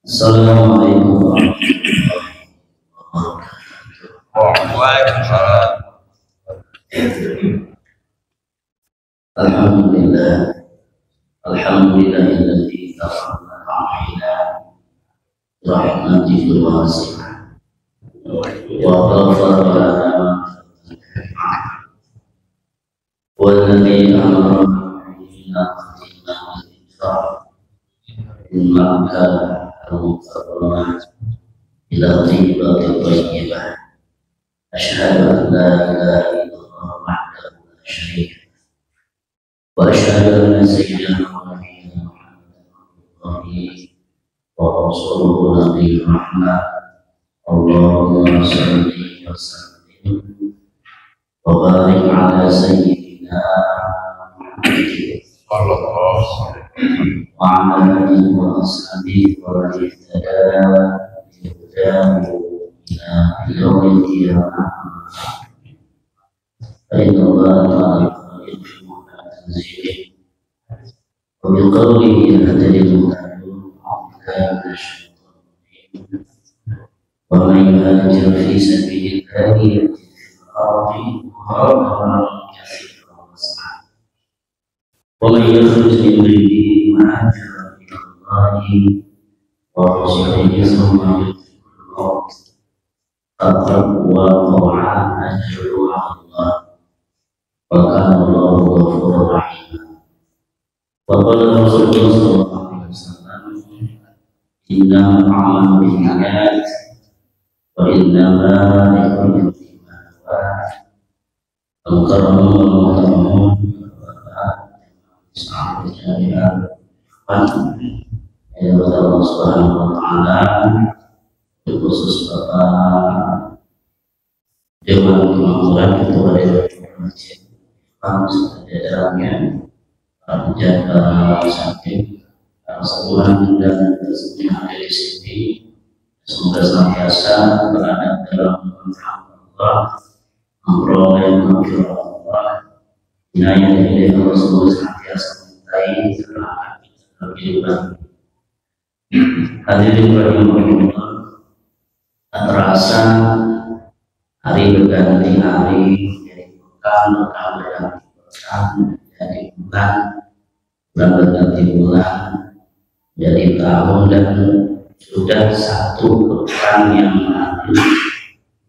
Assalamualaikum warahmatullahi wabarakatuh. Waalaikumsalam. Alhamdulillah, alhamdulillahilladzi tafadhala alaina rahmatil wasi'ah wa ghafara lana walladzi amara bina qatina al-infaq innaka al-mukarramat ila tibatil thayyibah. Asyhadu an la ilaha illallah wahdahu la syarika wa asyhadu anna sayyidana wa nabiyyana Muhammadan abduhu wa rasuluhu nabiyur rahmah. Allahumma shalli wa sallim wa barik ala sayyidina Muhammadin wa ala alihi wa ashabihi wa man ihtada bi hudahu ila yaumil qiyamah. Fa inna Allah ta'ala وبقوله يهتدي المهتدون ومن يهاجر في سبيل الله يأتي في الأرض مهاجرا كثيرا وسعا ومن يخرج من بيته مهاجرا إلى الله ورسوله ثم يدركه الموت فقد وقع أجره على الله وكان الله غفورا رحيما. وقال رسول الله صلى الله عليه وسلم إنما الأعمال بالنيات وإنما لكل امرئ ما نوى. المكرمون والمحترمون ya Allah Subhanahu wa taala, khusus Bapak Dewan Kemakmuran Ketua Dewan Masjid jajarannya, para penjaga samping, para satuan dan semua yang ada di sini, semoga senantiasa berada dalam Allah, memperoleh rahmat Allah, inayah dari Allah, semoga senantiasa mencintai serta kehidupan. Hadirin rahimahullah, tak terasa hari berganti hari, menjadi pekan berganti pekan, menjadi bulan berganti bulan, menjadi tahun, dan sudah satu pekan yang lalu,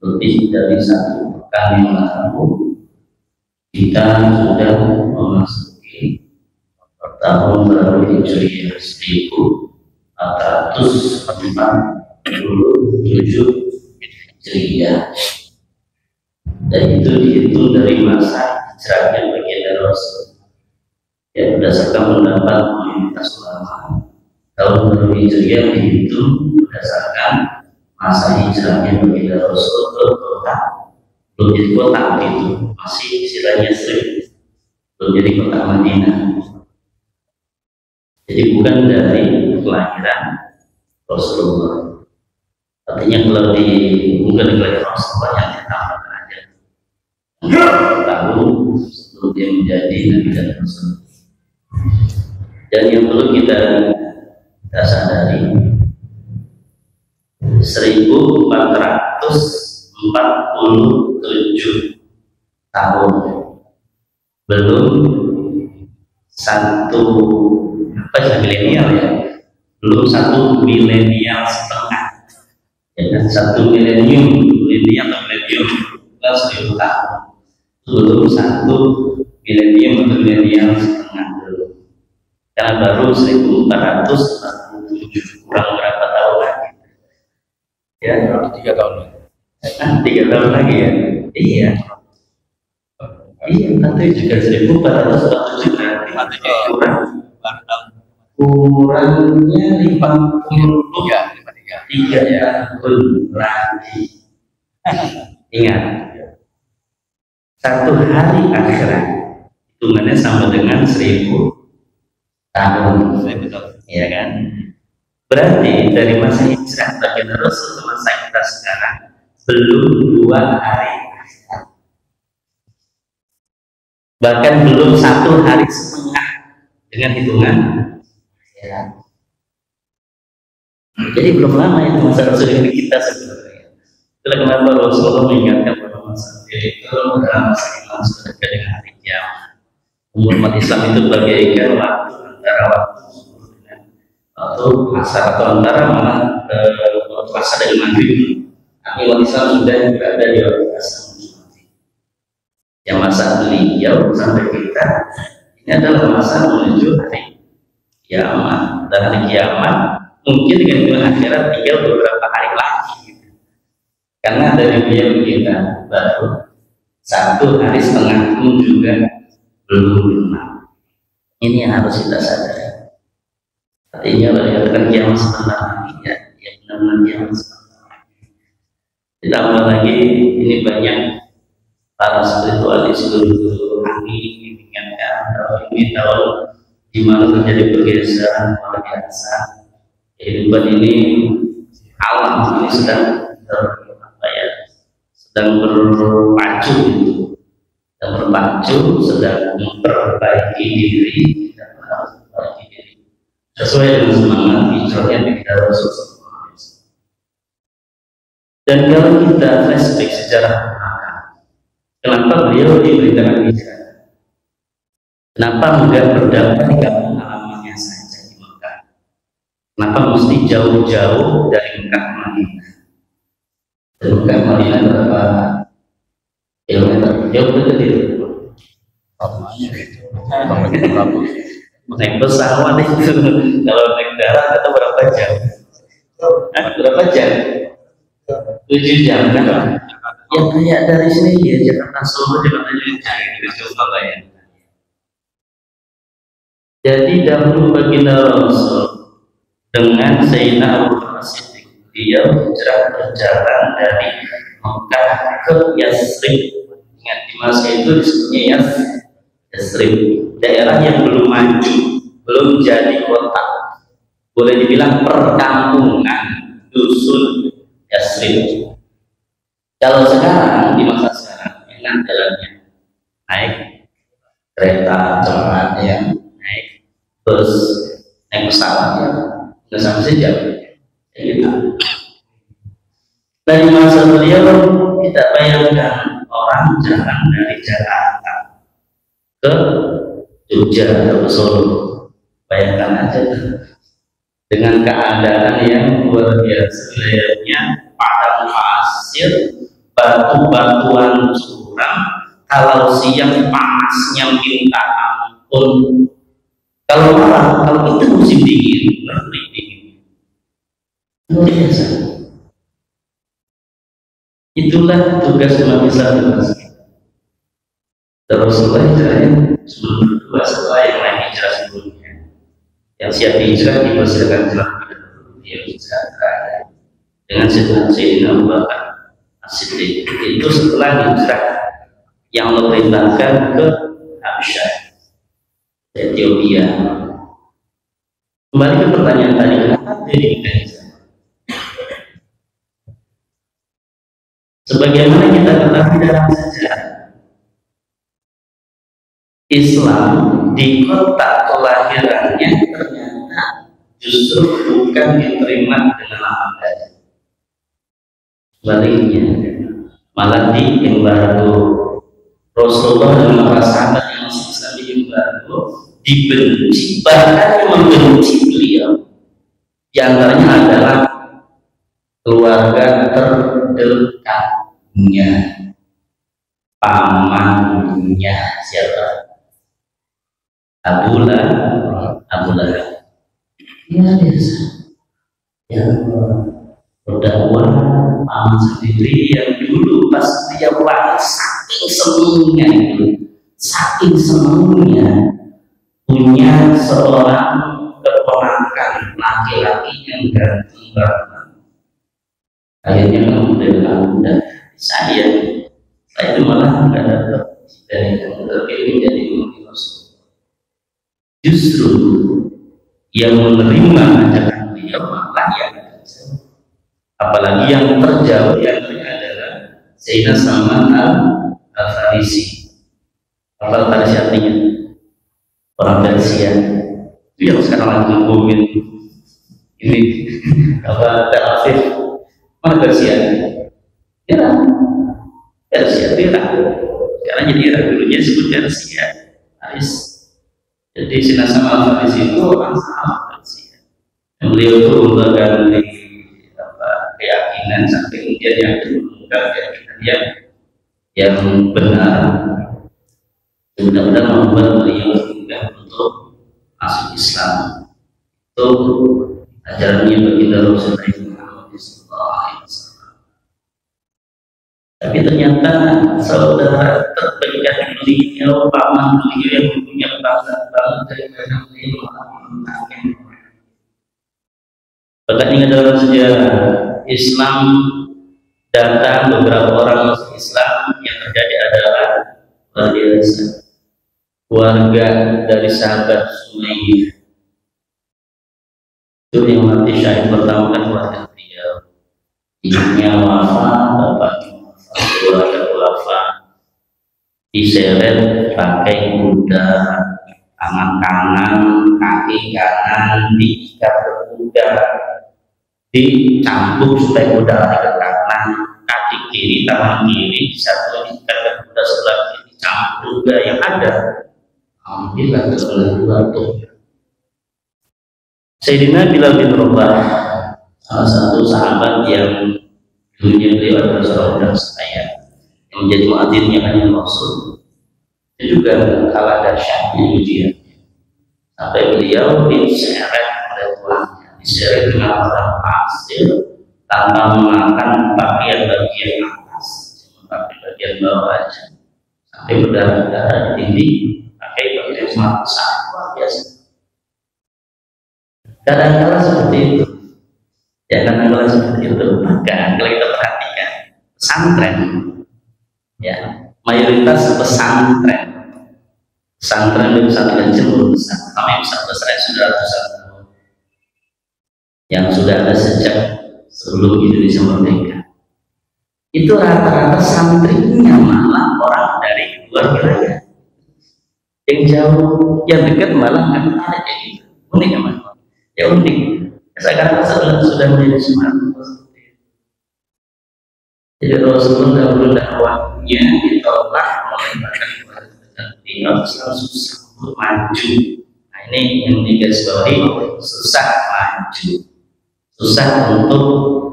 lebih dari satu pekan yang lalu kita sudah memasuki tahun baru Hijriah 1447 Hijriah, dan itu dihitung dari masa hijrahnya baginda Rasul. Ya, berdasarkan pendapat mayoritas ulama, tahun baru Hijriah dihitung berdasarkan masa hijrahnya baginda Rasul ke kota, belum jadi kota itu, masih istilahnya Yasrib, belum jadi kota Madinah. Jadi bukan dari kelahiran Rasulullah. Artinya kalau bukan kelahiran Rasulullah yang ditambahkan aja tahun sebelum dia menjadi Nabi dan Rasul. Dan yang perlu kita sadari, 1447 tahun belum satu milenial, ya, belum satu milenial setengah, ya kan, satu milenium atau milenium plus 1000 tahun, belum satu milenium atau milenial setengah belum, karena baru 1447, kurang berapa tahun lagi, ya, 3 tahun lagi. 3 tahun lagi, ya, iya, nanti juga 1447 berarti kurangnya 53 tahun lagi. Ingat, satu hari akhirat hitungannya sama dengan 1000 tahun, ya kan? Berarti dari masa hijrah baginda Rasul ke masa kita sekarang belum 2 hari akhirat, bahkan belum 1 hari setengah dengan hitungan akhirat. Jadi belum lama itu masa Rasul di kita sebenarnya. Itulah kenapa Rasulullah mengingatkan pada masa itu dalam masa Islam sudah dekat dengan hari kiamat. Umur umat Islam itu bagaikan waktu antara waktu dengan waktu asar atau antara malah masa dari maghrib. Tapi umat Islam sudah berada di waktu asar. Yang masa beliau sampai kita ini adalah masa menuju hari kiamat. Dan hari kiamat mungkin dengan dunia akhirat tinggal beberapa hari lagi gitu. Karena dari beliau kita baru 1,5 hari pun juga belum genap. Ini yang harus kita sadari. Artinya bagaimana kiamat sebentar lagi ya benar-benar kiamat sebentar lagi. Ditambah lagi ini banyak para spiritualis guru-guru ahli mengingatkan kalau ini tahun di mana terjadi pergeseran luar biasa. Kehidupan ini alam ini sedang berpacu gitu, sedang memperbaiki diri dan harus memperbaiki diri sesuai dengan semangat hijrahnya kita Rasulullah. Dan kalau kita flashback sejarah kenapa beliau diberitakan hijrah? Kenapa enggak berdampak di kampung halamannya saja di Mekah? Kenapa mesti jauh-jauh dari Mekah ke Madinah? Dari Mekah ke Madinah berapa kilometer? Jauh betul itu. Naik pesawat itu, kalau naik darat itu berapa jam? Berapa jam? 7 jam kan? Ya kayak dari sini ya Jakarta Solo, Jakarta Jogja gitu contohnya ya. Jadi dahulu baginda Rasul dengan Sayyidina Abu Bakar Siddiq, dia hijrah berjalan dari Mekah ke Yasrib. Ingat di masa itu disebutnya Yasrib, daerah yang belum maju, belum jadi kota, boleh dibilang perkampungan, dusun Yasrib. Kalau sekarang di masa sekarang enak jalannya, naik kereta cepat ya, naik bus, naik pesawat ya, nggak sampai sejam. Gitu. Nah di masa beliau kita bayangkan orang jalan dari Jakarta ke Jogja atau ke Solo, bayangkan aja dengan keadaan yang luar biasa, wilayahnya padang pasir, batu-batuan curam, kalau siang panasnya minta ampun, kalau malam, kalau itu musim dingin, ngeri dingin. Luar biasa. Itulah tugas umat Islam di masa kita. Rasulullah hijrahnya sebelum berdua setelah yang lain hijrah sebelumnya. Yang siap hijrah dipersilakan hijrah dia hijrah terakhir dengan Sayyidina Abu Bakar As-Siddiq. Itu setelah hijrah yang Allah perintahkan ke Habsyah, Ethiopia. Kembali ke pertanyaan tadi, kenapa dia hijrah? Sebagaimana kita ketahui dalam sejarah, Islam di kota kelahirannya ternyata justru bukan diterima dengan lapang dada. Sebaliknya, malah diembargo. Rasulullah dan para sahabat yang masih Islam diembargo, dibenci, bahkan membenci beliau. Di antaranya adalah keluarga terdekatnya, pamannya siapa? Abu Lahab. Ya biasa. Yang berdakwah paman sendiri yang dulu pas dia lahir saking senangnya punya seorang keponakan laki-laki yang ganteng banget. Akhirnya kamu udah saya itu malah nggak dapat dari yang terpilih menjadi umat Rasul. Justru yang menerima ajakan beliau malah yang apalagi yang terjauh yang adalah Sayyidina Salman Al-Farisi. Apa Farisi artinya? Orang Persia. Itu yang sekarang lagi ngomongin ini Apa Afif mana Persia? Irak, Persia Irak. Sekarang jadi Irak, dulunya disebut Persia. Faris. Jadi Sinasam Al-Faris itu orang sama Persia. Dan beliau itu merupakan keyakinan sampai kemudian yang menemukan keyakinan yang benar. Benar-benar membuat beliau juga untuk masuk Islam. Itu ajarannya baginda Rasulullah SAW. Tapi ternyata saudara terdekat beliau, paman beliau yang punya bangsa banget daripada beliau. Bahkan ini dalam sejarah Islam datang beberapa orang masuk Islam, yang terjadi adalah luar biasa. Keluarga dari sahabat Sumayyah itu yang mati syahid pertama kan keluarga beliau. Ibunya wafat, bapaknya wafat, keluarga wafat, diseret pakai kuda, tangan kanan, kaki kanan diikat ke kuda, dicampur supaya kuda lari ke kanan, kaki kiri, tangan kiri disatu diikat ke kuda sebelah kiri, campur kuda yang ada. Alhamdulillah terlalu tuh. Sayyidina Bilal bin Rabah, salah satu sahabat yang dulunya beliau adalah saudara saya, yang menjadi muadzinnya kanjeng Rasul. Dia juga kalah dahsyatnya ujian. Sampai beliau diseret oleh tuannya, diseret dengan orang pasir tanpa mengenakan pakaian bagian atas, cuma pakai bagian bawah aja, sampai berdarah-darah di dinding. Pakai bagian semata sangat luar biasa. Kadang-kadang seperti itu, ya kadang-kadang seperti itu. Bahkan kalau kita perhatikan pesantren, ya mayoritas pesantren di pesantren cenderung besar. Kami besar-besar sudah ratusan tahun, yang sudah ada sejak sebelum Indonesia merdeka. Itu rata-rata santrinya malah orang dari luar wilayah. Yang jauh, yang dekat malah nggak ada kayak gitu. Unik ya mas? Ya unik. Sekarang sudah menjadi semangat. Jadi Rasulullah dahulu dakwahnya ditolak oleh bahkan beliau susah untuk maju. Nah ini yang digarisbawahi, susah maju, susah untuk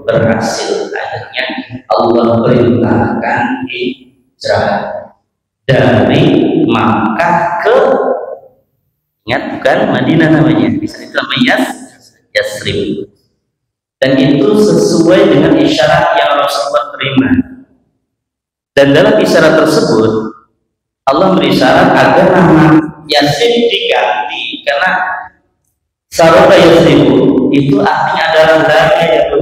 berhasil. Akhirnya Allah perintahkan hijrah dari Makkah ke, ingat bukan Madinah namanya, bisa itu namanya Yasrib. Dan itu sesuai dengan isyarat yang Rasulullah terima. Dan dalam isyarat tersebut Allah berisyarat agar nama Yasrib diganti, karena Sarota Yasrib itu artinya adalah lagi yang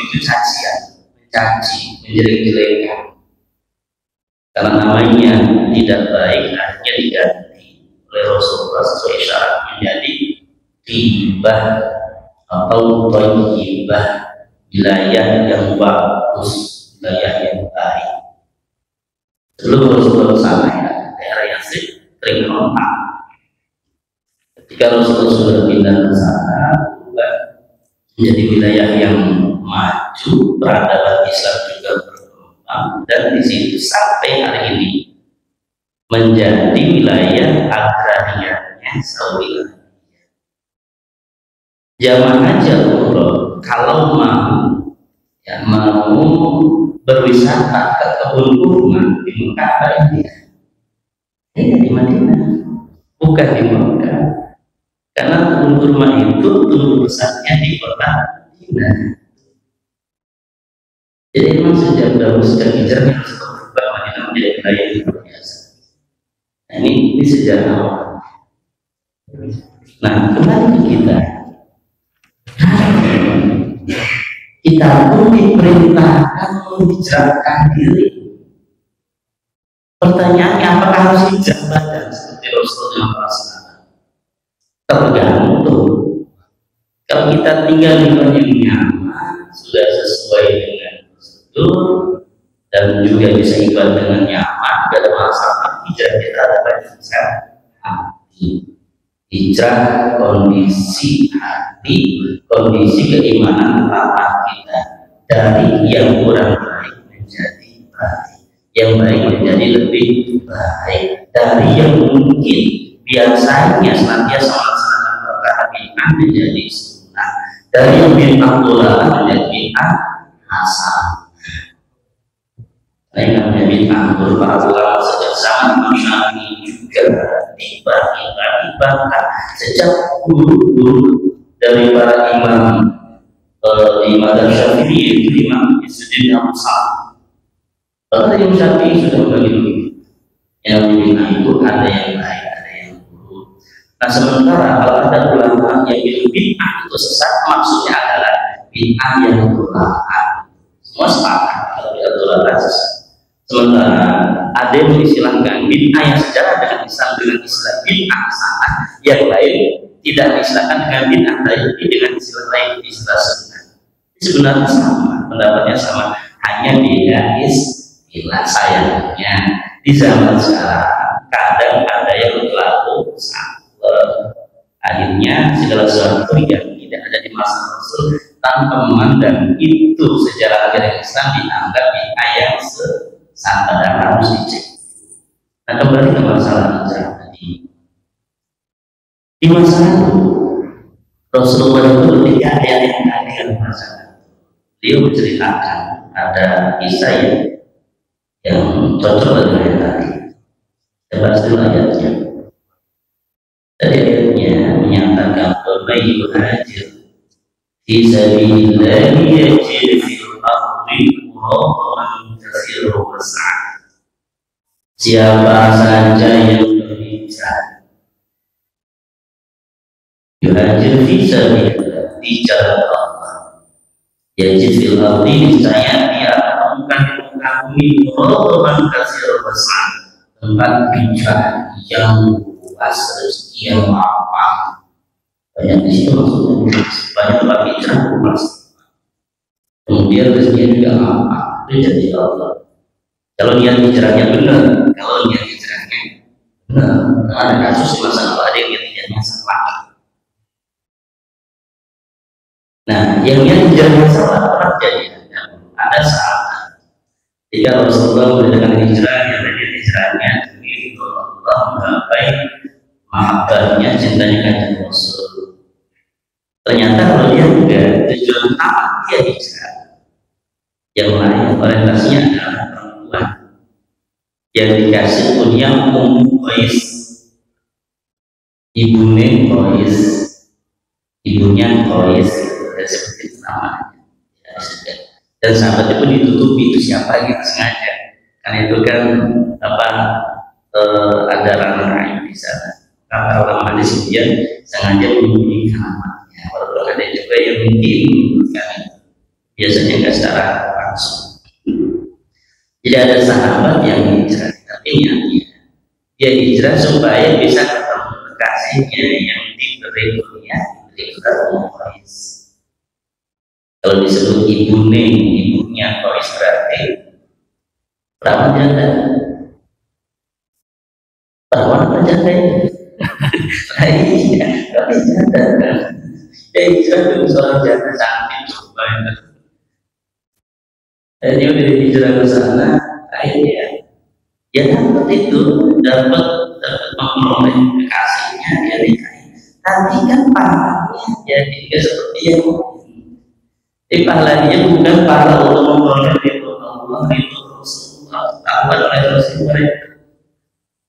itu cacian, mencaci, menjelek-jelekan. Karena namanya tidak baik, akhirnya diganti oleh Rasulullah sesuai isyarat menjadi tibah atau thayyibah, wilayah yang bagus, wilayah yang baik. Sebelum Rasulullah sana ya, daerah Yasrib kering kontak. Ketika Rasulullah sudah pindah ke sana, menjadi wilayah yang maju, peradaban Islam juga dan di situ sampai hari ini menjadi wilayah agrarianya Saudi. Jamaah haji umroh kalau mau berwisata ke kebun kurma di Mekah ini di Madinah, bukan di Mekah, karena kebun kurma itu tumbuh besarnya di kota Madinah. Jadi memang sejak dahulu, sejak hijrahnya Rasulullah berubah Madinah menjadi wilayah yang luar biasa. Nah ini sejarah awal. Nah kembali ke kita. Kita pun diperintahkan menghijrahkan diri. Pertanyaannya, apakah harus hijrah badan seperti Rasulullah SAW? Tergantung. Kalau kita tinggal di tempat yang nyaman, sudah sesuai dengan prosedur dan juga bisa ibadah dengan nyaman, tidak ada masalah. Hijrah kita ada banyak hati. Hijrah kondisi hati, kondisi keimanan lama kita dari yang kurang baik menjadi baik, yang baik menjadi lebih baik, dari yang mungkin biasanya senantiasa melaksanakan perkara bid'ah menjadi sunnah, dari yang bid'ah dhalalah menjadi bid'ah hasanah. Namanya bid'ah menurut para ulama sejak zaman Imam Syafi'i juga dibahkan sejak dulu dari para imam di madzhab Syafi'i, itu Imam Izzuddin Abu Sa'd. Bahkan Imam Syafi'i sudah membagi yang bid'ah itu ada yang baik, ada yang buruk. Nah sementara kalau ada ulama yang bilang bid'ah itu sesat, maksudnya adalah bid'ah yang dhalalah. Semua sepakat kalau bid'ah dhalalah sesat. Sementara ada yang mengistilahkan bid'ah yang sejalan dengan Islam dengan istilah bid'ah hasanah, yang lain tidak diistilahkan dengan bid'ah tapi dengan istilah lain, istilah sunnah. Sebenarnya sama, pendapatnya sama, hanya beda istilah. Sayangnya di zaman sekarang kadang ada yang berlaku salah. Akhirnya segala sesuatu yang tidak ada di masa Rasul tanpa memandang itu sejarah ajaran Islam dianggap bid'ah yang sampai dan harus dicek. Nah kembali ke masalah hijrah tadi. Di masa itu Rasulullah itu ketika ayat yang tadi kan masalah, beliau menceritakan ada kisah yang cocok dengan ayat tadi. Kita bahas dulu ayatnya. Tadi ayatnya menyatakan bahwa yuhajir fi sabilillah yajid fil ardi muraghaman katsiran was'a. Siapa saja yang berhijrah yuhajir fi sabilillah, di jalan Allah, yajid fil ardi, niscaya dia akan menemukan di muka bumi muraghaman katsiran was'a, tempat hijrah yang luas, rezeki yang lapang. Banyak di situ maksudnya banyak tempat hijrah luas. Kemudian rezekinya juga lapang. Itu jadi Allah. Kalau niat hijrahnya benar, kalau niat hijrahnya benar, ada kasus di masa lalu ada yang niat hijrahnya salah. Nah, yang niat hijrahnya salah pernah jadi ada saat jika Rasulullah mengadakan hijrah, yang niat hijrahnya demi Allah menggapai mahabbahnya, cintanya kepada Rasul. Ternyata kalau dia juga tujuan utama dia hijrah, yang lain orientasinya adalah perempuan yang dikasih punya Qais, ibunya Qais, seperti itu namanya. Dan sahabat itu ditutupi itu siapa gitu sengaja, karena itu kan ada ranah di sana. Kata ulama hadis kemudian sengaja menyembunyikan namanya, walaupun ada juga yang mungkin kan biasanya nggak secara langsung. Jadi ada sahabat yang hijrah, tapi dia hijrah supaya bisa ketemu kekasihnya yang diberi dunia, diberi Qais. Kalau disebut ibunya Qais berarti perawan janda. Perawan apa janda ini? Iya, tapi janda kan. Ya hijrah itu soal janda cantik coba ya. Dia udah hijrah ke sana, akhirnya ya dapat itu, dapat memperoleh kekasihnya, dia nikahin. Tapi kan pahalanya jadi nggak seperti yang jadi pahalanya bukan pahala untuk memperoleh itu Allah, itu Rasulullah, tahuan oleh Rasulullah.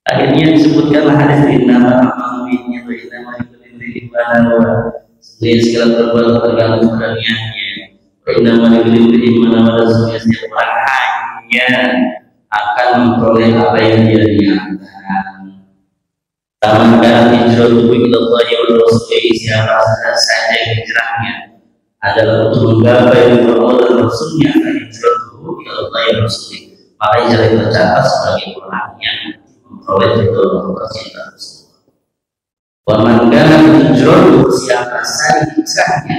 Akhirnya disebutkanlah hadis innama amalunya wa innama likulli imrin segala perbuatan tergantung pada niatnya. Wa innama likulli imrin setiap orang hanya akan memperoleh apa yang dia niatkan. Taman dan hijrah tubuh ila Allah wa Rasulih, siapa saja hijrahnya adalah untuk menggapai Allah dan Rasulnya, hijrah tubuh ila Allah wa Rasulih, maka hijrah itu tercatat sebagai orang yang oleh itu cinta Rasulullah. Wamangkan hijrah, siapa saja hijrahnya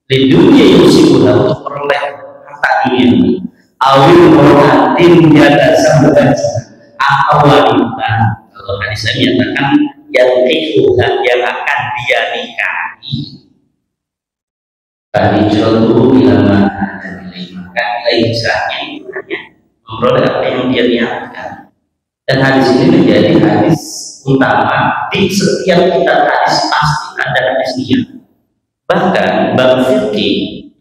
di dunia yang sibuk untuk peroleh harta dunia, awil muratin jada sambaja, atau wanita. Kalau hadis saya menyatakan yang akan dia nikahi. Fahijratuhu ila ma hajara ilaihi, maka hijrahnya memperoleh apa yang dia niatkan. Dan hadis ini menjadi hadis utama di setiap kitab hadis, pasti ada hadis niat. Bahkan bab fikih,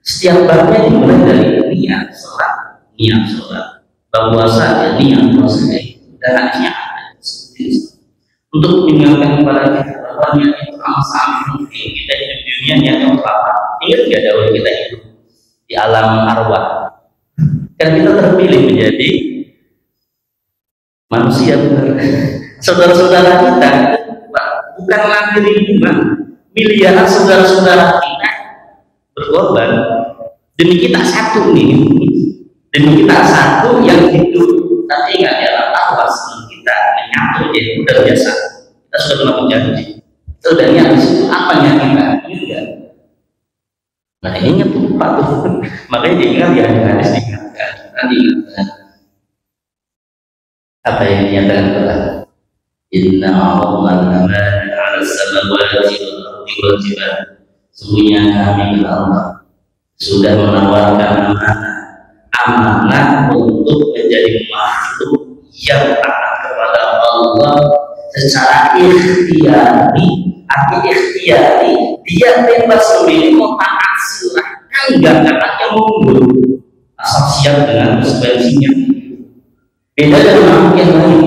setiap babnya dimulai dari niat sholat, bab puasa, niat puasa, dan hadisnya ada seperti itu. Untuk mengingatkan kepada kita bahwa niat itu sama mungkin kita hidup di dunia niat yang apa? Ingat nggak dahulu kita hidup di alam arwah? Kan kita terpilih menjadi manusia benar. Saudara-saudara kita bukan lagi ribuan, miliaran saudara-saudara kita berkorban demi kita satu nih, demi kita satu yang hidup. Tapi ingat ya, arwah kita menyatu jadi udah biasa. Kita sudah pernah berjanji. Kita udah niat di situ. Apa niat kita? Ingat. Nah ingat lupa tuh. Makanya diingat ya, harus diingatkan. Diingatkan. Apa yang dinyatakan kepada Inna Allahumma ala samawati wal jibal. Sesungguhnya kami Allah sudah menawarkan amanah untuk menjadi makhluk yang taat kepada Allah secara ikhtiari. Arti ikhtiari, dia bebas memilih mau taat silahkan, enggak taatnya mundur asal siap dengan konsekuensinya. Beda dari makhluk yang lain.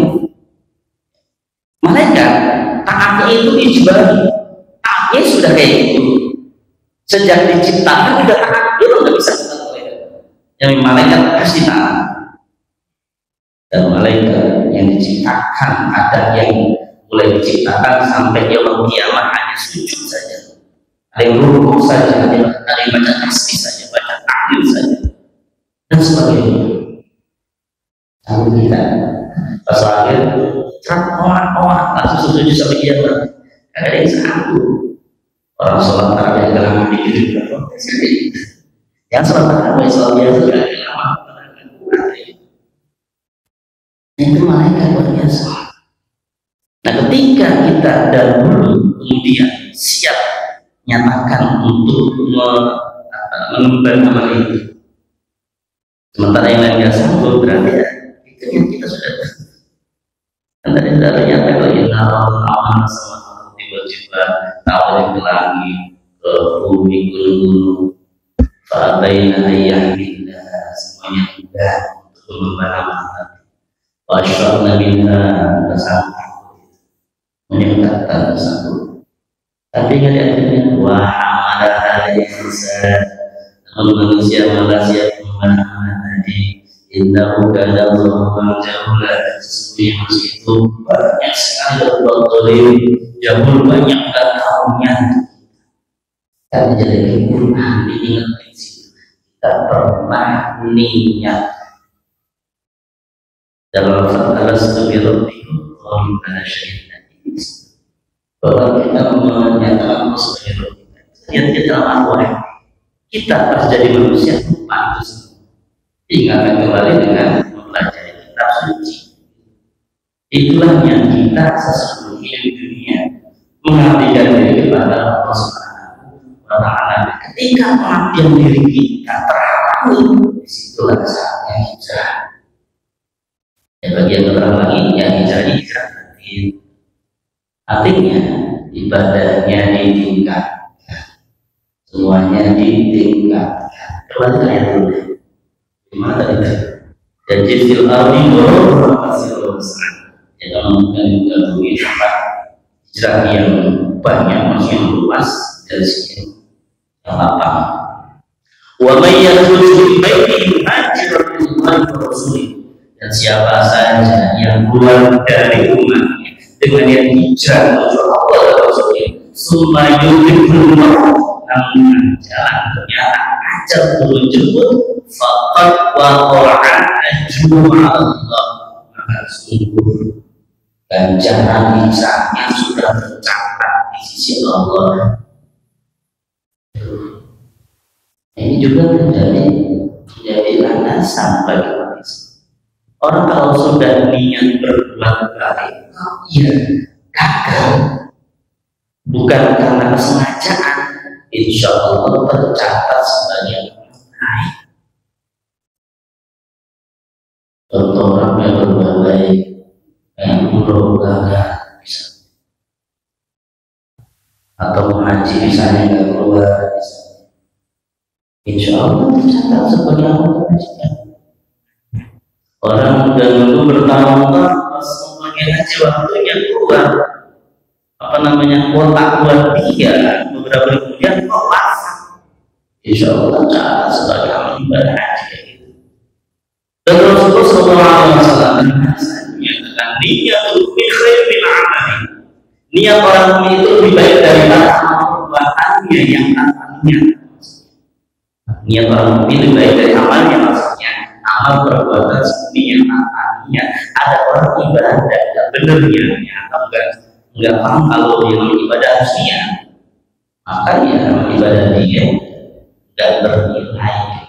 Malaikat taatnya itu ijbari, taatnya sudah kayak gitu. Sejak diciptakan sudah taat, dia nggak bisa taat. Yang malaikat pasti taat. Dan malaikat yang diciptakan ada yang mulai diciptakan sampai yaumul kiamah hanya sujud saja, ada yang rukuk saja, ada yang baca tasbih saja, baca tahlil saja, dan sebagainya. Lalu kita pas akhir orang langsung sujud sampai kiamat. Ada yang sanggup. Orang sholat tarawih dalam diri yang sholat tarawih sholat biasa tidak lama. Itu malaikat luar biasa. Nah ketika kita dahulu kemudian siap nyatakan untuk mengembang amal itu, sementara yang lain nggak sanggup, berarti ya itu yang kita sudah. Dan tadi sudah ternyata kalau kita aman sama tiba-tiba tawarin ke langit, ke bumi, gunung-gunung, fa'abaina ayyahillah, semuanya mudah untuk mengembang amal. Wasyarna minha bersangka menyebutkan tersebut. Tapi ingat akhirnya wahamalah insan, manusia manusia pemanaman tadi innahu kana zaluman jahula. Sesungguhnya manusia itu banyak sekali berbuat zalim, jahul banyak gak tahunya. Kita jadi Quran diingat di situ. Kita pernah niat dalam alas tubirotikum orang pada syahid bahwa kita menyatakan Allah sebagai Rabb kita dalam arwah kita pas jadi manusia lupa itu semua. Ingatkan kembali dengan mempelajari kitab suci. Itulah yang kita sesungguhnya di dunia mengabdikan diri kepada Allah Subhanahu wa Ta'ala. Ketika pengabdian diri kita terhalang, disitulah saatnya hijrah. Dan bagian orang lagi yang hijrah batin, artinya ibadahnya ditingkatkan, semuanya ditingkatkan. Coba kita lihat dulu gimana tadi dan jizil ardi dorong hasil besar. Ya kalau mungkin juga bumi tempat hijrah yang banyak, maksudnya yang luas dari sini yang lapang. Wa may yakhruj min baitihi muhajiran ilallahi wa rasulih. Dan siapa saja yang keluar dari rumahnya dengan yang hijrah menuju Allah dan Rasulnya, summa yudrikul maut, namun jalan ternyata ajal turun jemput, faqad waqa'a ajru Allah, maka sungguh ganjaran hijrahnya sudah tercatat di sisi Allah. Ini juga menjadi landasan bagi orang kalau sudah niat berbuat baik iya gagal, bukan karena kesengajaan, insya Allah tercatat sebagai baik. Contoh orang yang berbagai yang umroh gagal bisa, atau haji misalnya nggak keluar bisa, insya Allah tercatat sebagai amal kebajikan. Orang udah nunggu bertahun-tahun pas mau pergi haji waktunya keluar kuota buat dia, beberapa hari kemudian kok wafat, insya Allah tercatat sebagai amal ibadah haji. Dan Rasulullah SAW menyatakan niyatul khair min amali, niat orang itu lebih baik daripada amal perbuatannya yang tanpa niat. Niat orang itu lebih baik dari amalnya, maksudnya amal perbuatan seperti yang tanpa niat. Ada orang ibadah nggak benar niatnya, atau nggak paham kalau dia ibadah harus niat, maka ya ibadah dia nggak bernilai.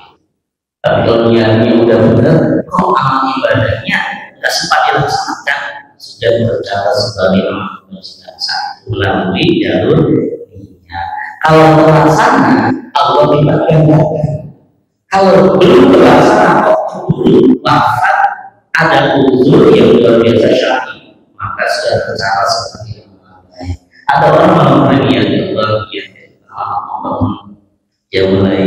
Tapi kalau niatnya udah benar, kok amal ibadahnya nggak sempat dilaksanakan, sudah tercatat sebagai amal kebajikan satu melalui jalur niat. Kalau terlaksana, Allah dibagikan. Kalau belum terlaksana, kok belum wafat, ada uzur yang luar biasa syar'i, maka sudah tercatat sebagai amal baik. Ada orang melakukan niat yang luar biasa, dia mulai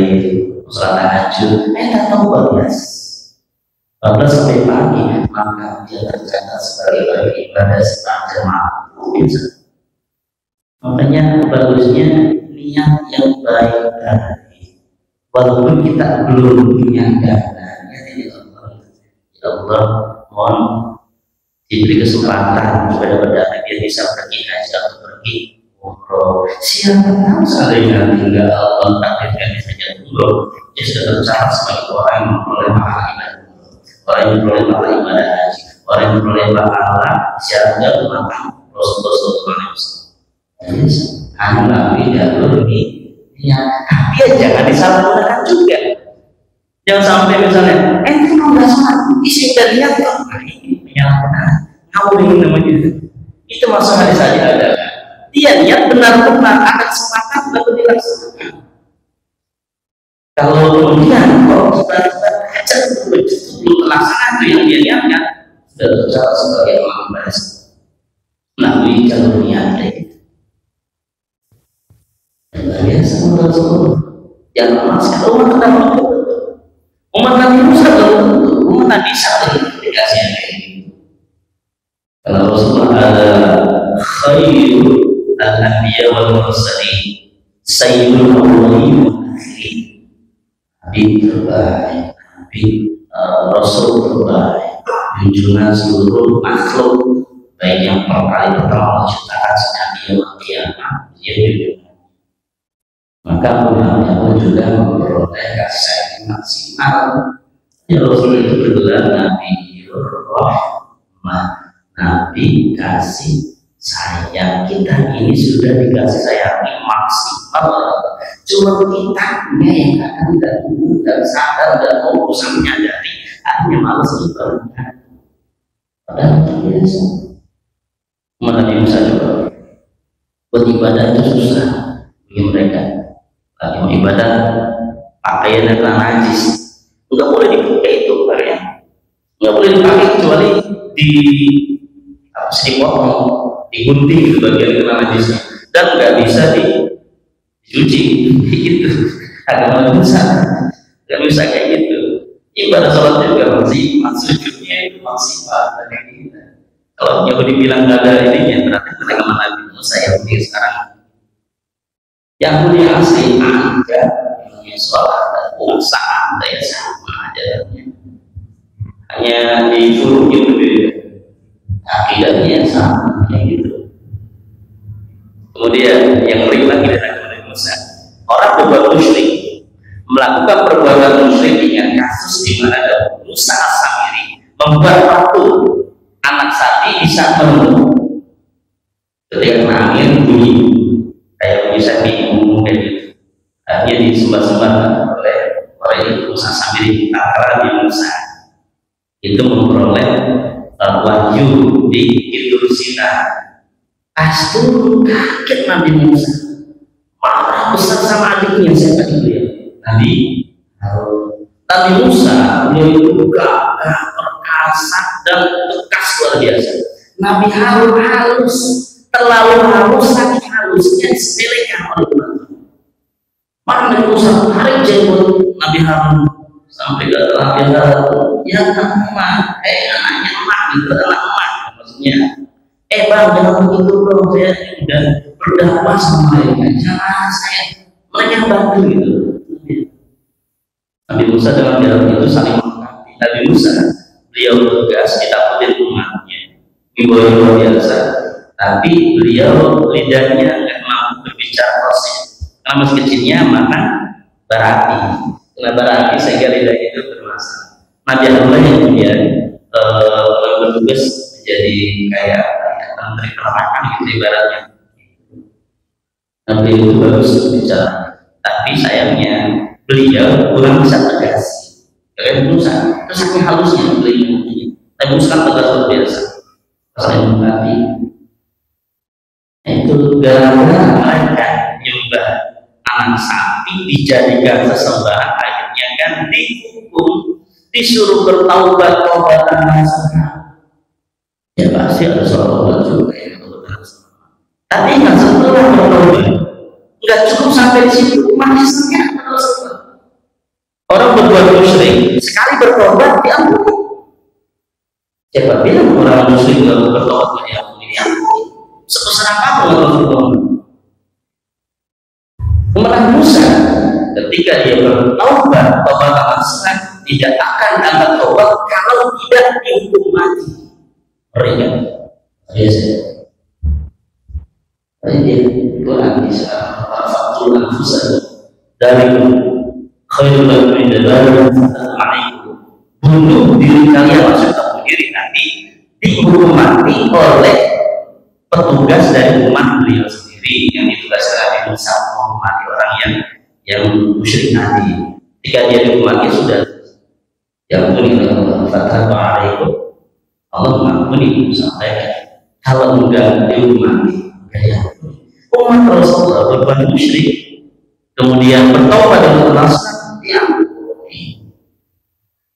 sholat tahajud, datang 14 sampai pagi, maka dia tercatat sebagai ibadah sepanjang malam. Makanya bagusnya niat yang baik tadi, walaupun kita belum punya dananya, ya Allah mohon diberi kesempatan kepada pendana dia bisa pergi haji atau pergi umroh. Siapa tahu seandainya tinggal Allah takdirkan saja umroh, dia sudah tercatat sebagai orang yang memperoleh pahala ibadah umroh, orang yang memperoleh pahala ibadah haji, orang yang memperoleh pahala syariat matang Rasulullah SAW. Hanya nabi jalur ini, ya, tapi ya jangan disalahgunakan juga. Jangan sampai misalnya, kalau nggak sholat, isi udah lihat kok, ngawurin namanya. Itu masalah saja ada. Dia niat benar-benar ada kesempatan baru dilaksanakan. Kalau kemudian kalau kita baca belum terlaksana itu yang dia niatkan, sudah tercatat sebagai amal baik. Nabi jalur niatnya biasa Rasulullah yang memasukkan umat kenapa umat Nabi Musa umat Nabi Isa dikasih karena Rasulullah ada khair al-anbiya wal mursalin sayyidul awwalin wal akhirin, nabi terbaik, nabi rasul terbaik, junjungan seluruh makhluk, baik yang kali pertama menciptakan nabi yang kiamat dia junjungan. Maka ulama pun juga memperoleh kasih maksimal. Ya Rasul itu bergelar Nabi Rahmah, Nabi kasih sayang. Kita ini sudah dikasih sayang maksimal. Cuma kitanya yang kadang tidak sadar dan mau berusaha menyadari, akhirnya malas ibadah. Padahal itu biasa. Nabi Musa juga buat ibadah itu susah bagi mereka. Lagi mau ibadah pakaiannya telah najis, nggak boleh dipakai itu pakaian, nggak boleh dipakai kecuali dipotong, digunting di bagian kena najisnya, dan nggak bisa dicuci. Gitu agama bisa, nggak bisa kayak gitu. Ibadah sholat juga masih sujudnya itu masih pada kita. Kalau Yahudi bilang nggak ada ininya, berarti mereka Nabi Musa Yahudi sekarang. Yang punya asli ada, punya sholat dan puasa ada ya sama ajarannya, hanya di furu'nya berbeda, akidahnya sama kayak gitu. Kemudian yang ngeri lagi dari agama Musa, orang berbuat musyrik, melakukan perbuatan musyrik dengan kasus di mana ada Musa As-Samiri membuat patung anak sapi bisa menunggu ketika angin bunyi kayak bisa diumum kayak gitu. Akhirnya disembah-sembah oleh orang itu Musa Samiri, karena Musa itu memperoleh wahyu di Tur Sina. Pas turun kaget Nabi Musa, marah besar sama adiknya. Siapa itu ya? Nabi Harun. Nabi Musa beliau itu gagah, perkasa dan tegas luar biasa. Nabi Harun halus, terlalu halus, saking halusnya disepelekan oleh umat. Maka Nabi Musa tarik jenggot Nabi Harun sampai ke Nabi Harun, ya emak, anaknya emak, gitu, anak emak maksudnya. Bang, jangan begitu dong, saya udah berdakwah sama mereka, jangan mereka bantu gitu. Nabi Musa dengan jalan itu saling melengkapi. Nabi Musa beliau tegas ditakutin umatnya, ibadah luar biasa, tapi beliau lidahnya nggak mampu berbicara proses karena masih kecilnya makan berapi, kena berapi sehingga lidahnya itu bermasalah. Nabi Allah yang kemudian bertugas menjadi kayak menteri peternakan gitu ibaratnya. Nabi itu bagus berbicara, tapi sayangnya beliau kurang bisa tegas. Kayak Musa, terus saking halusnya beliau. Tapi Musa kan tegas luar biasa. Saya mengatakan itu gara-gara mereka nyembah anak sapi dijadikan sesembahan, akhirnya kan dihukum, disuruh bertaubat taubatan nasuha. Ya pasti ada soal juga ya. Tapi kan setelah bertobat nggak cukup sampai di situ, manisnya terus. Orang berbuat musyrik sekali bertobat diampuni. Siapa bilang orang musyrik nggak bertobat diampuni? Sebesar apapun Allah bertobat. Umat Musa ketika dia bertobat, tobat nasuha tidak akan dapat tobat kalau tidak dihukum mati. Mereka, ini Quran bisa faktul anfusan dari khairul min dalam bunuh diri kalian, maksud kamu diri nanti dihukum mati oleh petugas dari umat beliau sendiri yang ditugaskan Nabi Musa menghormati orang yang musyrik nanti. Jika dia dihukum mati sudah yang Allah fatah alaikum, Allah mengampuni sampai kalau enggak dihukum mati. Umat Rasulullah berbuat musyrik kemudian bertobat dan bernasab diampuni.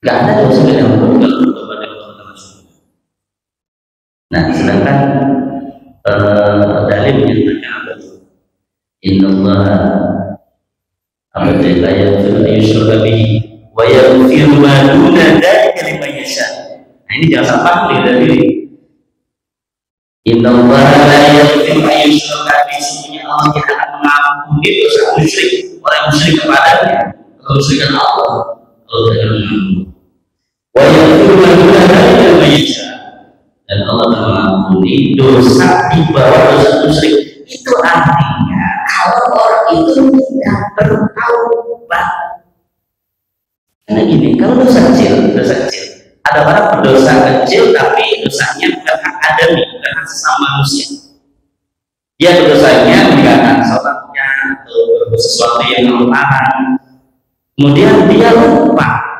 Enggak ada dosa yang diampuni kalau bertobat dan bernasab. Nah, sedangkan dalil menyatakan apa itu? Innallaha la yaghfiru an yushraka bihi wa yaghfiru ma duna dzalika liman yasha. Nah, ini jangan sampai dari Innallaha la yaghfiru an yushraka bihi, sesungguhnya Allah tidak akan mengampuni dosa musyrik, orang musyrik kepadanya, atau musyrikan Allah. Allah tidak mengampuni. Wa yaghfiru ma duna dzalika liman yasha, dan Allah akan mengampuni dosa di bawah dosa musyrik. Itu artinya kalau orang itu tidak bertaubat. Karena gini, kalau dosa kecil. Ada orang berdosa kecil tapi dosanya bukan hak adami, bukan hak sesama manusia. Dia berdosanya meninggalkan sholatnya atau berbuat sesuatu yang melarang. Kemudian dia lupa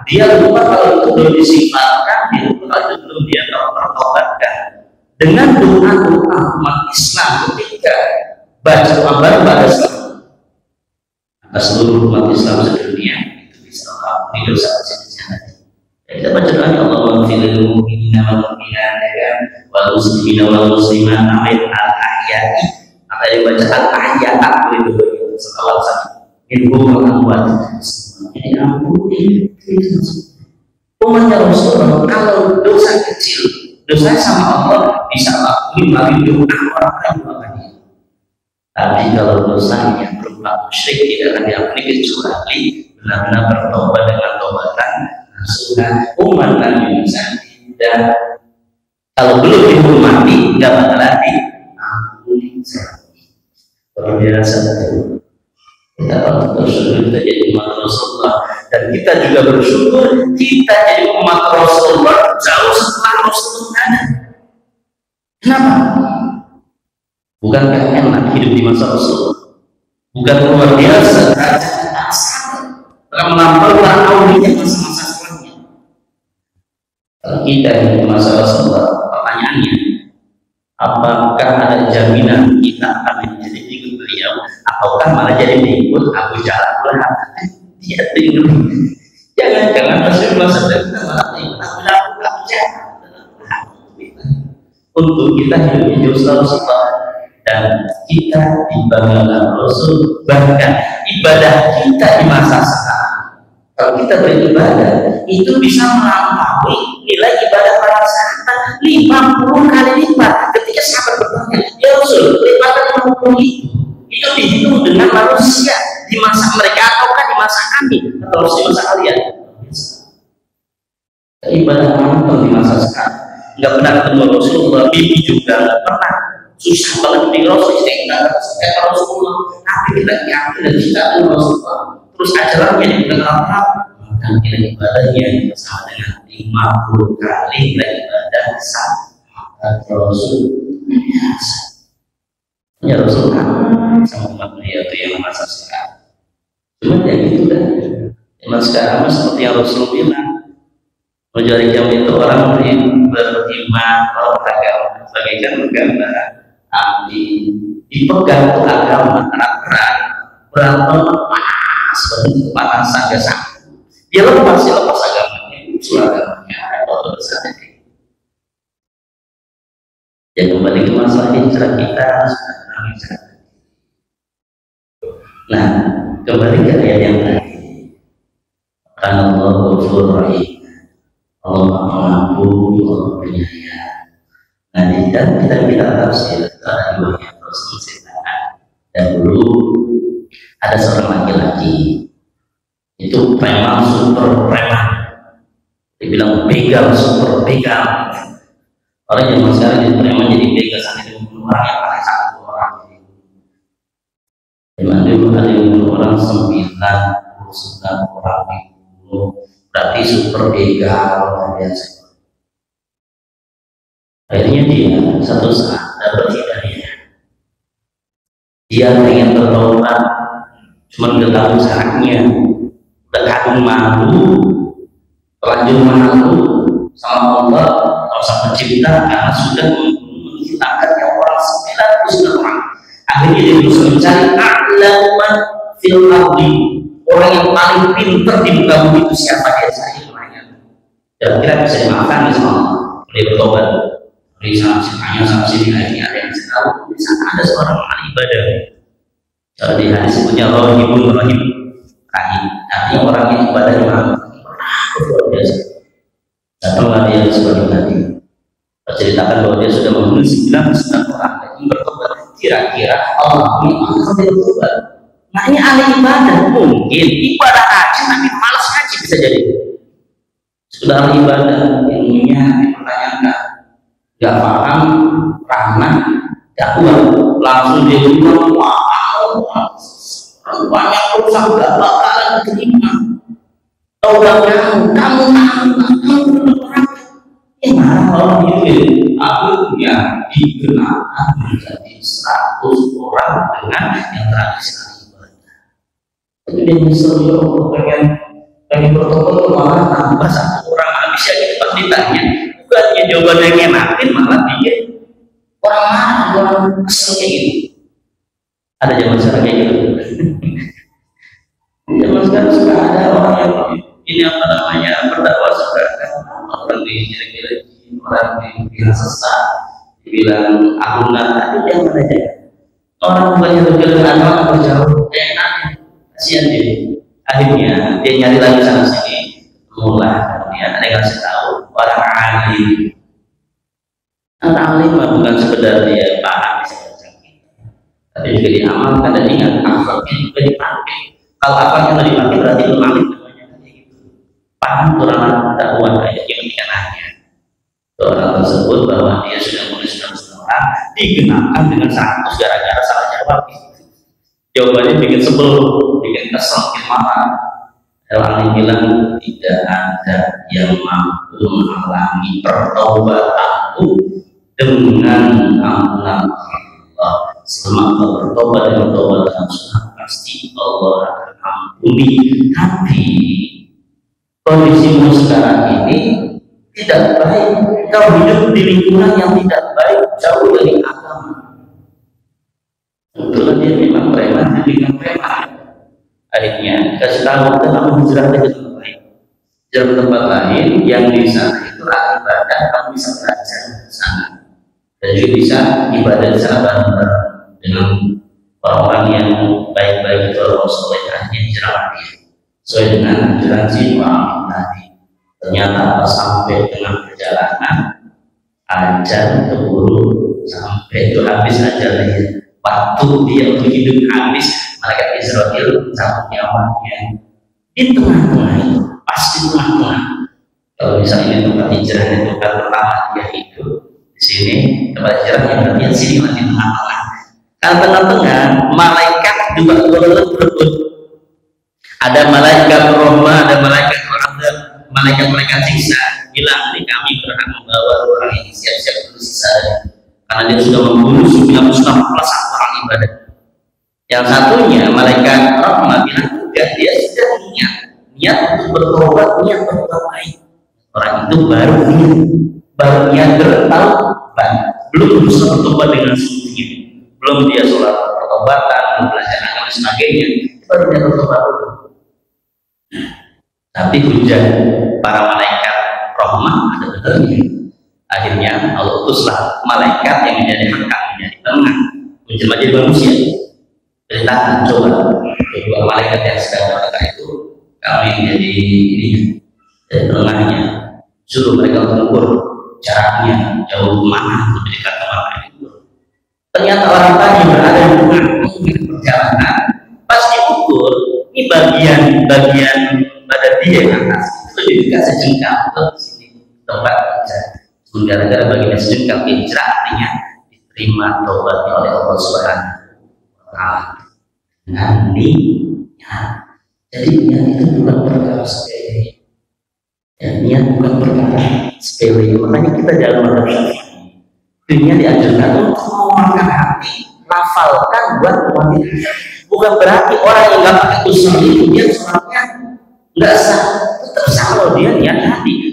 kalau itu belum disifatkan, dia lupa kalau itu belum dia tertobatkan. Dengan doa umat Islam ketika baca doa baru pada seluruh umat Islam sedunia itu bisa mengampuni dosa kecil. Kita baca doanya Allahumma ighfir lil mu'minina wal mu'minat wal muslimina wal muslimat al-ahya'i. Apa yang baca al-ahya'at itu sekawal satu. Ibu mengambat. Ini ampuni. Umatnya Rasulullah kalau dosa kecil, dosa sama Allah bisa ampuni melalui doa orang lain. Tapi kalau dosanya berupa musyrik tidak akan diampuni kecuali benar-benar bertobat dengan tobatan nasuha. Umat Nabi Musa dan kalau belum dihukum mati nggak bakal diampuni. Luar biasa. Kita bersyukur kita jadi umat Rasulullah, dan kita juga bersyukur kita jadi umat Rasulullah jauh setelah Rasulullah ada. Kenapa? Bukankah enak hidup di masa Rasulullah? Bukan luar biasa telah melampaukan aulinya masa-masa setelahnya. Kalau kita di masa Rasulullah pertanyaannya, apakah ada jaminan kita akan menjadi pengikut beliau, ataukah malah jadi pengikut Abu Jahal? Dia pengikut. Jangan Rasulullah SAW malah pengikut Abu Jahal. Untuk kita hidupnya jauh selalu dan kita dibanggakan Rasul, bahkan ibadah kita di masa sekarang, kalau kita beribadah itu bisa melampaui nilai ibadah para sahabat 50 kali lipat. Ketika sahabat bertanya, ya Rasul, lipatan 50 itu dihitung dengan manusia di masa mereka ataukah di masa kami atau di masa kalian? Ibadah kamu di masa sekarang nggak pernah ketemu Rasulullah, bibi juga nggak pernah, susah banget di Rasul, kita Rasulullah, tapi kita yakin dan kita dengan Rasulullah, terus ajarannya dengan apa? Dan nilai ibadahnya sama dengan 50 kali nilai ibadah sahabat Rasul. Ya Rasul sama umat beliau itu yang masa sekarang. Cuma ya gitu kan. Emang sekarang seperti yang Rasul bilang, mencari jam itu orang beriman, orang beragama, bagaikan bergambar api dipegang ke agama berat panas, bentuk panasan biasa. Dia lepas agamanya, agamanya, atau besar. Ya kembali ke masalah hijrah kita. Nah, kembali ke ayat yang tadi. Karena Allah Ghafurur Rahim, Allah Pengampun, Allah Penyayang. Nah, dan kita tafsir antara dua yang terus menceritakan. Dan dulu ada seorang laki-laki itu memang super preman, dibilang begal, super begal. Orang yang sekarang jadi preman jadi begal sampai 20 orang yang pakai 1 orang. Memang dulu ada yang bunuh orang 99 orang dibunuh, berarti super begal luar biasa. Akhirnya dia satu saat dapat hidayah. Dia pengen bertobat, cuma nggak tahu caranya. Udah kadung malu, terlanjur malu sama Allah, kalau sama pencipta, karena sudah menciptakan yang orang 99 orang. Akhirnya dia terus mencari a'laman fil ardi, orang yang paling pintar di muka bumi itu siapa, dia cari namanya. Kira-kira bisa dimaafkan sama Allah, dia bertobat. Dari sana sini lagi ada yang tahu. Di sana ada seorang ahli ibadah. Kalau di hadis sebutnya Rahibun Rahim. Artinya orang yang ibadah di mana? Luar biasa. Datanglah dia sebagai tadi. Ceritakan bahwa dia sudah membunuh 99 orang dan bertobat. Kira-kira Allah akan bertobat. Nah ini ahli ibadah, mungkin ibadah haji tapi malas haji bisa jadi. Sudah ahli ibadah, ilmunya dipertanyakan, gak paham, rahmat, dakwah, langsung dia bilang, wow, banyak urusan gak bakalan terima. Taubat kamu marah orang ini. Aku ya dikenakan menjadi 100 orang dengan yang tradisional ibadah. Tapi dia nyesel, ya Allah, pengen bertobat malah tambah 1 orang. Habisnya kita pas ditanya, bukannya jawaban yang enakin, malah dia orang marah, orang kesel kayak gitu. Ada zaman sekarang kayak gitu. Zaman sekarang suka ada orang yang ini apa namanya berdakwah suka orang dijelek-jelekin, orang dibilang sesat, dibilang akungan, tapi jangan aja. Orang bukannya berjalan agama berjauh, enak, kasihan dia. Akhirnya dia nyari lagi sana sini, mulai kemudian ada yang kasih tahu orang alim. Orang alim bukan sekedar dia paham bisa baca, tapi juga diamalkan dan ingat akhlaknya juga dipakai. Kalau akhlaknya tidak dipakai berarti belum alim namanya. Paham Quran dakwah ayat yang dikenanya. Orang tersebut bahwa dia sudah menulis 100 orang dikenakan dengan 100 gara-gara salah jawab. Jawabannya bikin sebel, bikin kesel, bikin marah. Orang bilang tidak ada yang mampu menghalangi pertobatanku dengan ampunan Allah. Selama kau bertobat dan bertobat dengan sunnah, pasti Allah akan ampuni. Tapi kondisimu sekarang ini tidak baik. Engkau hidup di lingkungan yang tidak baik, jauh dari agama. Kebetulan dia memang preman, dia bilang preman. Akhirnya kasih tahu kita kamu hijrah ke tempat lain. Hijrah ke tempat lain yang di sana itu ibadah, kamu bisa belajar di sana. Dan juga bisa ibadah di sana bareng-bareng dengan orang-orang yang baik-baik itu Allah soleh. Akhirnya hijrah lagi sesuai dengan ajaran si Muhammad tadi. Ternyata sampai tengah perjalanan ajar keburu sampai itu habis ajalnya. Waktu dia untuk hidup habis, malaikat Israel cabut nyawanya di tengah-tengah itu, pas di tengah-tengah. Kalau misalnya tempat hijrah itu tempat pertama dia hidup di sini, tempat hijrahnya berarti di sini di tengah-tengah. Kalau tengah-tengah, malaikat juga berebut. Ada malaikat rahmah, ada malaikat rahmat, malaikat siksa. Bilang nih kami berhak membawa orang ini siap-siap dulu sisa. Karena dia sudah membunuh 99 orang ibadah. Yang satunya malaikat rahmat bilang juga dia sudah niat untuk bertobat, niat berbuat baik. Orang itu baru niat bertaubat, belum berusaha bertobat dengan sungguhnya, belum dia sholat pertobatan, belum belajar agama dan sebagainya, baru dia bertobat dulu. Tapi hujan para malaikat rahmat ada benernya. Akhirnya Allah utuslah malaikat yang menjadi hakam, menjadi tengah, menjelma jadi manusia. Ceritakan coba kedua malaikat yang sedang berkata itu, kami menjadi ini dari tengahnya, suruh mereka mengukur jaraknya jauh mana lebih dekat ke mana itu. Ternyata orang tadi berada di tengah perjalanan, pas diukur ini bagian pada dia yang atas itu lebih dekat sejengkal ke sini tempat kerja. Gara-gara bagian sejengkal hijrah artinya diterima taubatnya oleh Allah Subhanahu wa Ta'ala dengan niat. Jadi niat itu bukan perkara sepele. Niat bukan perkara sepele. Makanya kita dalam madhab Syafi'i dunia diajarkan untuk menguatkan hati, lafalkan buat menguatkan. Bukan berarti orang yang nggak pakai usul itu dia sholatnya nggak sah, tetap sah kalau dia niat hati.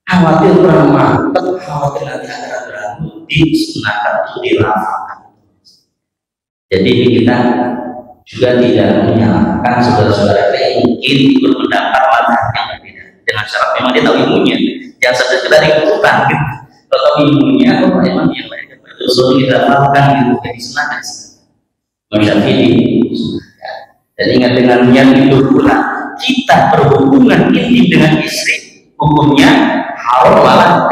Khawatir kurang mantap, khawatir nanti akan berantem, disunahkan untuk dilafalkan. Jadi kita juga tidak menyalahkan saudara-saudara kita yang mungkin ikut mendapat mazhab yang berbeda dengan syarat memang dia tahu ilmunya. Jangan sampai sekedar ikutan gitu. Kalau ilmunya, memang yang lain betul dilafalkan gitu, jadi disunahkan. Syafi'i dan ingat dengan niat itu pula kita berhubungan intim dengan istri, hukumnya haram malah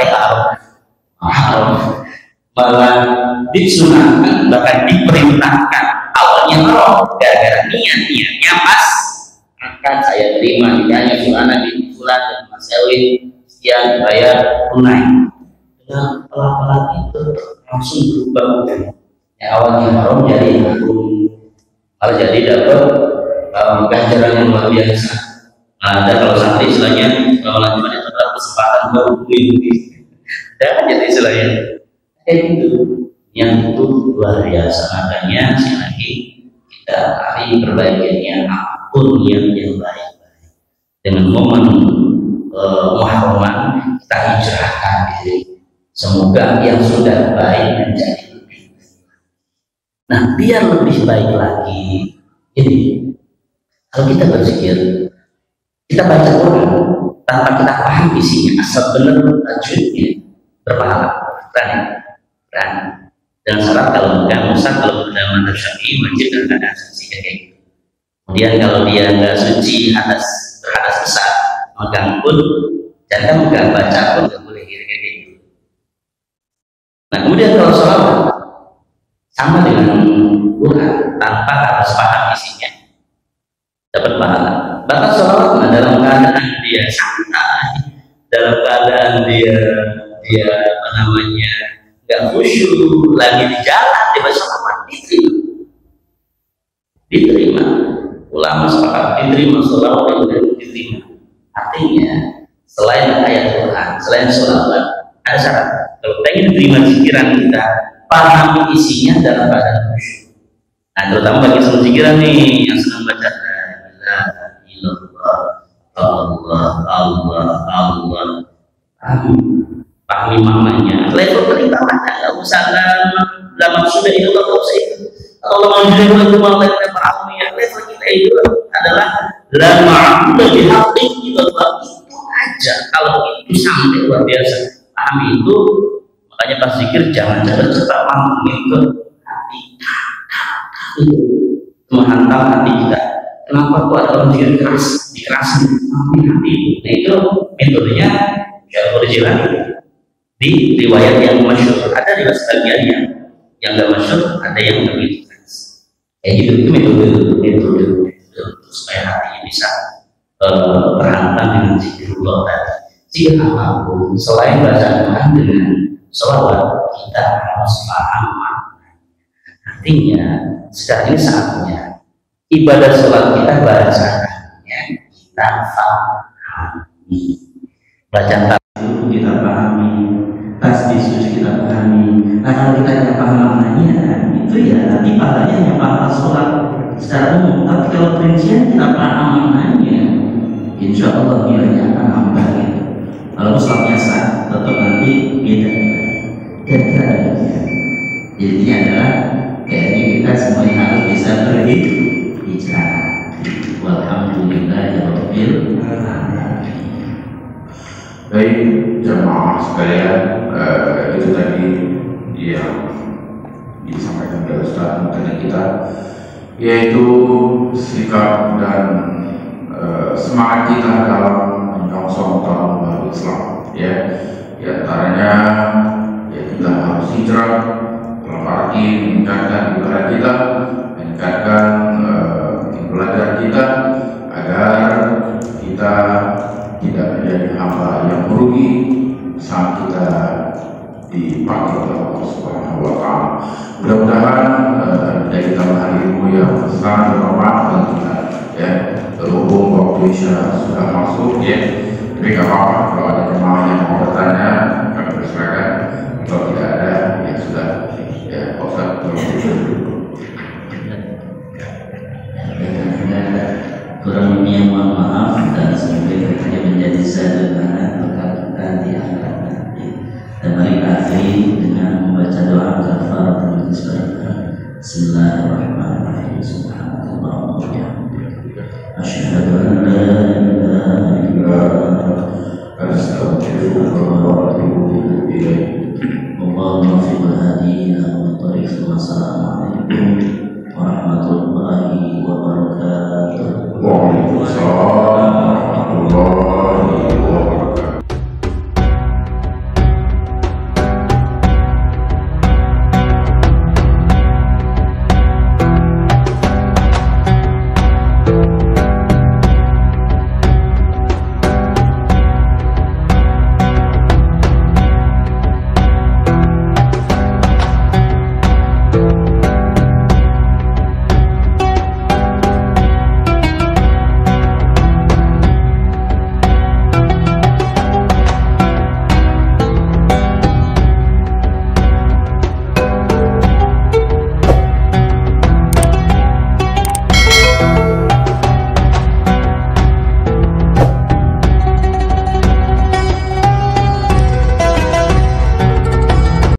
haram malah disunahkan, bahkan diperintahkan. Awalnya haram gara-gara niatnya pas akan saya terima nikahnya Fulana binti Fulan dan Mas Elwin sekian bayar tunai. Dengan pelan-pelan itu langsung berubah. Yang awalnya haram jadi hukum, malah jadi dapat ganjaran yang luar biasa. Ada kalau santri istilahnya kalau cuma dapat kesempatan baru dan jadi istilahnya itu yang itu luar biasa. Makanya sekali lagi kita cari perbaikannya apapun yang baik-baik dengan momen muharraman kita hijrahkan diri. Semoga yang sudah baik menjadi lebih baik. Nah biar lebih baik lagi ini. Kalau kita berzikir, kita baca Quran tanpa kita paham isinya, asal benar tajwidnya berpahala. Dan dengan syarat kalau bukan Musa, kalau dalam madhab Syafi'i wajib dan ada suci kayak gitu. Kemudian kalau dia nggak suci berhadas besar, megang pun jangan megang baca pun nggak boleh kayak gitu. Nah kemudian kalau sholawat sama dengan Quran tanpa harus paham isinya. Dapat pahala. Bahkan sholawat dalam keadaan dia santai, dalam keadaan dia nggak khusyuk, lagi di jalan dia sholawat diterima. Ulama sepakat diterima sholawat yang diterima. Artinya selain ayat Quran, selain sholawat ada syarat. Kalau pengen diterima zikiran kita, pahami isinya dalam keadaan khusyuk. Nah terutama bagi semua zikiran nih yang senang baca Allah, Allah, Allah, Allah, pahami maknanya. Level perintah nggak usah dalam sudah itu nggak usah itu. Kalau mau juga itu mau level level kita itu adalah lama lebih hati itu aja. Kalau itu sampai luar biasa pahami itu, makanya pas zikir jangan cepat langsung itu hati itu menghantam hati kita. Kenapa kok ada orang zikir keras dikerasin hati? Nah itu metodenya Syekh Al-Jilani di riwayat yang masyhur, ada di sebagian yang nggak masyhur, ada yang lebih keras. Gitu itu metode supaya hatinya bisa berhantam dengan zikrullah tadi. Jika apapun selain baca Quran dengan sholawat, kita harus paham makna. Artinya sekarang ini saatnya ibadah sholat kita bacaannya kita pahami, bacaan tasbih kita pahami, tasbih suci kita pahami. Nah kalau kita tidak paham maknanya itu ya nanti pahalanya hanya pahala sholat secara umum. Tapi kalau perincian kita paham maknanya, insya Allah nilainya akan nambah gitu. Kalau sholatnya sah, tetap nanti beda. Kira-kira demikian. Jadinya adalah kayaknya kita semuanya harus bisa berbicara. Walhamdulillahirabbil alamin. Baik jamaah sekalian, itu tadi yang disampaikan oleh Ustaz tadi kita, yaitu sikap dan semangat kita dalam menyongsong tahun baru Islam. Ya, di antaranya ya kita harus hijrah dalam arti meningkatkan ibadah kita, meningkatkan belajar kita agar kita tidak menjadi hamba yang merugi saat kita dipanggil oleh Allah Subhanahu wa Ta'ala. Mudah-mudahan dari tambahan ilmu yang sangat bermanfaat bagi kita, ya. Berhubung waktu Isya sudah masuk, ya. Tapi nggak apa-apa kalau ada jemaah yang mau bertanya, kami persilakan. Kalau tidak ada, ya sudah, ya Ustaz. Kurang lebihnya mohon maaf, dan semoga kita menjadi sederhana berkat kita di akhirat nanti. Dan mari kita akhiri dengan membaca doa kafaratul majlis barakah. Bismillahirrahmanirrahim. Subhanallah wa bihamdihi, asyhadu an la ilaha illa anta, astaghfiruka wa atubu ilaik. Allahumma fi hadina wa tariq. Wassalamualaikum warahmatullahi wabarakatuh. Waalaikumsalam.